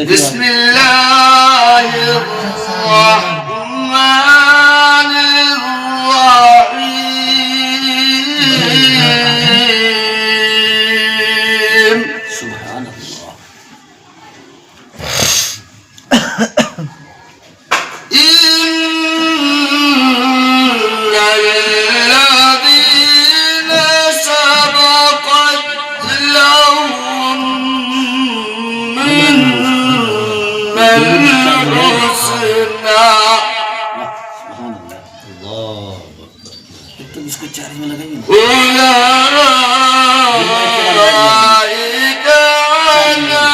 بسم الله الرحمن الرحيم سبحان الله أولئك عنها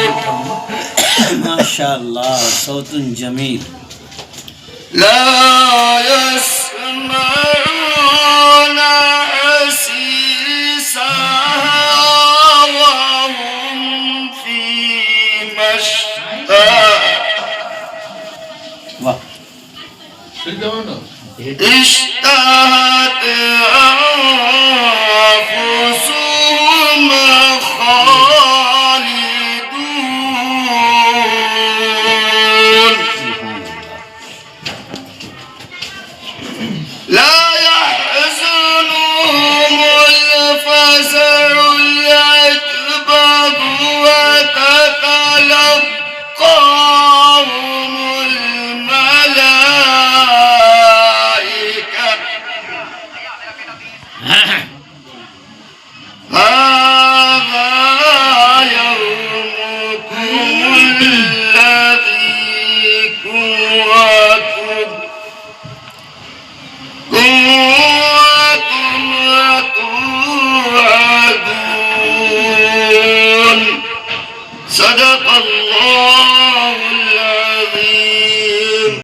مبعدون ما شاء الله صوت جميل لا يسمعون حسيسها وهم فيما اشتهت أنفسهم خالدون لا يحزنهم الفزع الأكبر وتتلقاهم الملائكة هذا يومكم الذي كنتم توعدون صدق الله العظيم